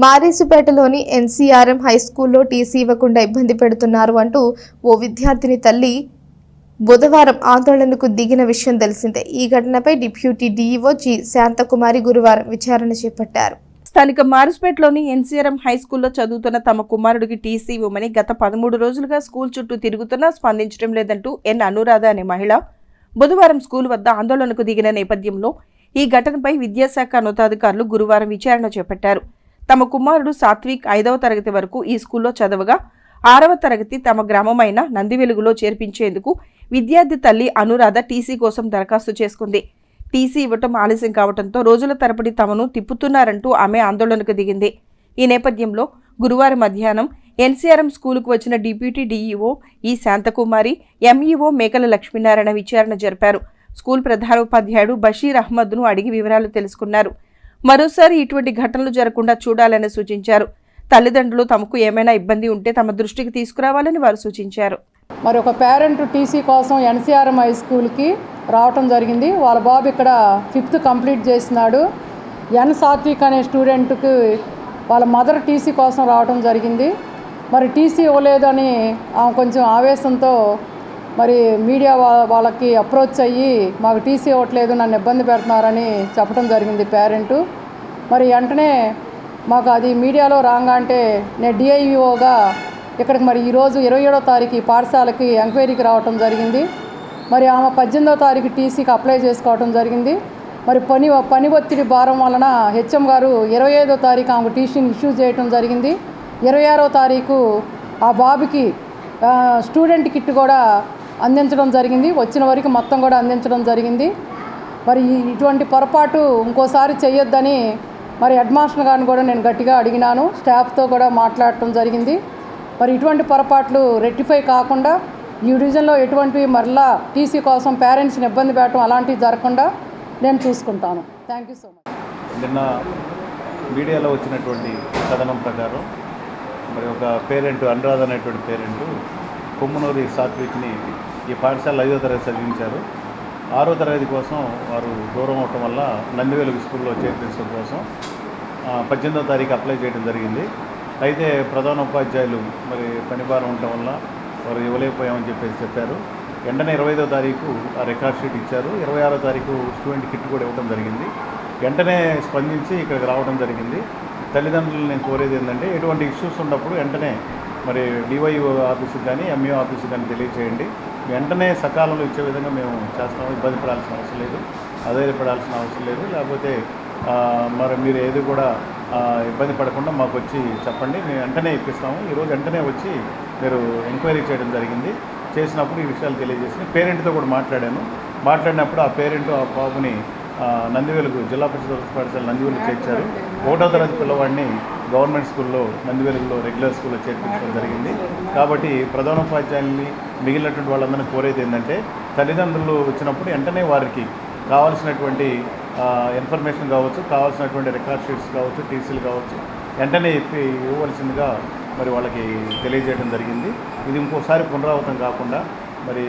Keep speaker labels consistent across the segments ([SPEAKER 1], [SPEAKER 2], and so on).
[SPEAKER 1] మారేసుపేటలోని ఎన్సీఆర్ఎం హైస్కూల్లో TC ఇవ్వకుండా ఇబ్బంది పెడుతున్నారు అంటూ ఓ విద్యార్థిని తల్లి బుధవారం ఆందోళనకు దిగిన విషయం తెలిసిందే. ఈ ఘటనపై డిప్యూటీ డీఈఓ జి శాంతకుమారి గురువారం విచారణ చేపట్టారు.
[SPEAKER 2] స్థానిక మారుస్పేటలోని ఎన్సీఆర్ఎం హైస్కూల్లో చదువుతున్న తమ కుమారుడికి టీసీ ఇవ్వమని గత 13 రోజులుగా స్కూల్ చుట్టూ తిరుగుతున్నా స్పందించడం లేదంటూ ఎన్ అనురాధ అనే మహిళ బుధవారం స్కూల్ వద్ద ఆందోళనకు దిగిన నేపథ్యంలో ఈ ఘటనపై విద్యాశాఖ ఉన్నతాధికారులు గురువారం విచారణ చేపట్టారు. తమ కుమారుడు సాత్విక్ 5వ తరగతి వరకు ఈ స్కూల్లో చదవగా 6వ తరగతి తమ గ్రామమైన నందివెలుగులో చేర్పించేందుకు విద్యార్థి తల్లి అనురాధ టీసీ కోసం దరఖాస్తు చేసుకుంది. టీసీ ఇవ్వటం ఆలస్యం కావడంతో రోజుల తరబడి తమను తిప్పుతున్నారంటూ ఆమె ఆందోళనకు దిగింది. ఈ నేపథ్యంలో గురువారం మధ్యాహ్నం ఎన్సీఆర్ఎం స్కూలుకు వచ్చిన డిప్యూటీ డీఈఓ ఈ శాంతకుమారి, ఎంఈఓ మేకల లక్ష్మీనారాయణ విచారణ జరిపారు. స్కూల్ ప్రధానోపాధ్యాయుడు బషీర్ అహ్మద్ను అడిగి వివరాలు తెలుసుకున్నారు. మరోసారి ఇటువంటి ఘటనలు జరగకుండా చూడాలని సూచించారు. తల్లిదండ్రులు తమకు ఏమైనా ఇబ్బంది ఉంటే తమ దృష్టికి తీసుకురావాలని వారు సూచించారు.
[SPEAKER 3] మరి ఒక పేరెంట్ టీసీ కోసం ఎన్సీఆర్ఎం హై స్కూల్కి రావటం జరిగింది. వాళ్ళ బాబు ఇక్కడ 5th కంప్లీట్ చేసినాడు. ఎన్ సాత్విక్ అనే స్టూడెంట్కి వాళ్ళ మదర్ టీసీ కోసం రావటం జరిగింది. మరి టీసీ ఇవ్వలేదని కొంచెం ఆవేశంతో మరి మీడియా వాళ్ళకి అప్రోచ్ అయ్యి మాకు టీసీ ఇవ్వట్లేదు, నన్ను ఇబ్బంది పెడుతున్నారని చెప్పడం జరిగింది పేరెంటు. మరి వెంటనే మాకు అది మీడియాలో రాగానే నేను డిఐఓగా ఇక్కడికి మరి ఈరోజు 27వ తారీఖు ఈ పాఠశాలకి ఎంక్వైరీకి రావటం జరిగింది. మరి ఆమె 18వ తారీఖు టీసీకి అప్లై చేసుకోవటం జరిగింది. మరి పని ఒత్తిడి భారం వలన హెచ్ఎం గారు 25వ తారీఖు ఆమెకు టీసీని ఇష్యూ చేయటం జరిగింది. 26వ తారీఖు ఆ బాబుకి స్టూడెంట్ కిట్ కూడా అందించడం జరిగింది. వచ్చిన వరకు మొత్తం కూడా అందించడం జరిగింది. మరి ఇటువంటి పొరపాటు ఇంకోసారి చేయొద్దని మరి హెడ్ మాస్టర్ గారిని కూడా నేను గట్టిగా అడిగినాను. స్టాఫ్తో కూడా మాట్లాడటం జరిగింది. మరి ఇటువంటి పొరపాట్లు రెక్టిఫై కాకుండా ఈ డివిజన్లో ఎటువంటివి మరలా టీసీ కోసం పేరెంట్స్ని ఇబ్బంది పెట్టడం అలాంటివి జరగకుండా నేను చూసుకుంటాను. Thank you so much.
[SPEAKER 4] నిన్న మీడియాలో వచ్చినటువంటి కథనం ప్రకారం మరి ఒక పేరెంట్ అనురాధ అనేటువంటి పేరెంటు కొమ్మునూరి సాత్విక్ని ఈ పాఠశాల 5వ తరగతి చదివించారు. 6వ తరగతి కోసం వారు దూరం అవటం వల్ల నందివెలుగు స్కూల్లో చేర్పించడం కోసం 18వ తారీఖు అప్లై చేయడం జరిగింది. అయితే ప్రధానోపాధ్యాయులు మరి పని భారం ఉండటం వల్ల వారు ఇవ్వలేకపోయామని చెప్పారు. వెంటనే 25వ తారీఖు ఆ రికార్డ్ షీట్ ఇచ్చారు. 26వ తారీఖు స్టూడెంట్ కిట్ కూడా ఇవ్వడం జరిగింది. వెంటనే స్పందించి ఇక్కడికి రావడం జరిగింది. తల్లిదండ్రులు నేను కోరేది ఏంటంటే ఎటువంటి ఇష్యూస్ ఉన్నప్పుడు వెంటనే మరి డివైఓ ఆఫీస్కి కానీ ఎంఈఓ ఆఫీస్కి కానీ తెలియచేయండి. వెంటనే సకాలంలో ఇచ్చే విధంగా మేము చేస్తాము. ఇబ్బంది పడాల్సిన అవసరం లేదు, ఆధారపడాల్సిన అవసరం లేదు. లేకపోతే మరి మీరు ఏది కూడా ఇబ్బంది పడకుండా మాకు వచ్చి చెప్పండి, మేము వెంటనే ఇప్పిస్తాము. ఈరోజు వెంటనే వచ్చి మీరు ఎంక్వైరీ చేయడం జరిగింది. చేసినప్పుడు ఈ విషయాలు తెలియజేసి పేరెంట్తో కూడా మాట్లాడినప్పుడు ఆ పేరెంట్ ఆ బాబుని నందివెలుగు జిల్లా పరిషత్ పాఠశాల నందివెలుగు చేర్చారు. 1వ తరగతి పిల్లవాడిని గవర్నమెంట్ స్కూల్లో నందివెలుగులో రెగ్యులర్ స్కూల్లో చేర్పించడం జరిగింది. కాబట్టి ప్రధానోపాధ్యాయుల్ని మిగిలినటువంటి వాళ్ళందరినీ కోరేది ఏంటంటే తల్లిదండ్రులు వచ్చినప్పుడు వెంటనే వారికి కావాల్సినటువంటి ఇన్ఫర్మేషన్ కావచ్చు, కావాల్సినటువంటి రికార్డ్ షీట్స్ కావచ్చు, టీసీలు కావచ్చు వెంటనే ఇవ్వవలసిందిగా మరి వాళ్ళకి తెలియజేయడం జరిగింది. ఇది ఇంకోసారి పునరావృతం కాకుండా మరి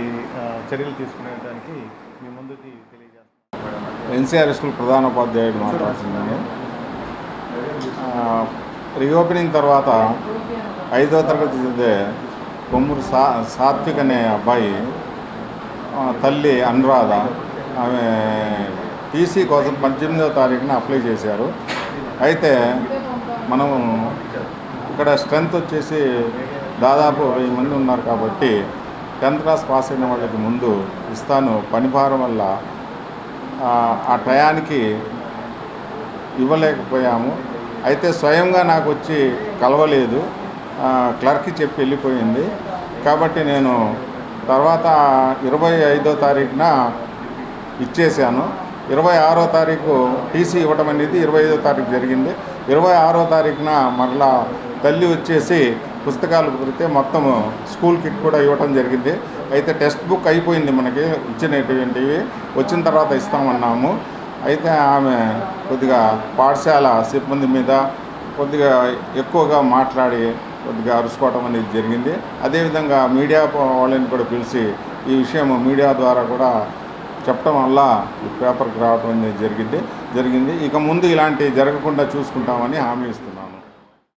[SPEAKER 4] చర్యలు తీసుకునేదానికి మీ ముందుకి తెలియజేస్తాం.
[SPEAKER 5] ఎన్సీఆర్ స్కూల్ ప్రధానోపాధ్యాయుడు మాట్లాడుతున్నాను. రీఓపెనింగ్ తర్వాత 5వ తరగతి చదివే కొమ్మూరు సాత్విక్ అనే అబ్బాయి తల్లి అనురాధ ఆమె టీసీ కోసం 18వ తారీఖున అప్లై చేశారు. అయితే మనము ఇక్కడ స్ట్రెంత్ వచ్చేసి దాదాపు 1000 మంది ఉన్నారు కాబట్టి 10th క్లాస్ పాస్ అయిన వాళ్ళకి ముందు ఇస్తాను, పనిభారం వల్ల ఆ టయానికి ఇవ్వలేకపోయాము. అయితే స్వయంగా నాకు వచ్చి కలవలేదు, క్లర్క్కి చెప్పి వెళ్ళిపోయింది. కాబట్టి నేను తర్వాత 25వ తారీఖున ఇచ్చేసాను. 26వ తారీఖు టీసీ ఇవ్వడం అనేది 25వ తారీఖు జరిగింది. 26వ తారీఖున మరలా తల్లి వచ్చేసి పుస్తకాలు కుదిరితే మొత్తం స్కూల్ కిట్ కూడా ఇవ్వడం జరిగింది. అయితే టెక్స్ట్ బుక్ అయిపోయింది, మనకి ఇచ్చినటువంటివి వచ్చిన తర్వాత ఇస్తామన్నాము. అయితే ఆమె కొద్దిగా పాఠశాల సిబ్బంది మీద కొద్దిగా ఎక్కువగా మాట్లాడి కొద్దిగా అరుచుకోవడం అనేది జరిగింది. అదేవిధంగా మీడియా వాళ్ళని కూడా పిలిచి ఈ విషయం మీడియా ద్వారా కూడా చెప్పడం వల్ల పేపర్కి రావడం అనేది జరిగింది. ఇక ముందు ఇలాంటివి జరగకుండా చూసుకుంటామని హామీ ఇస్తున్నాము.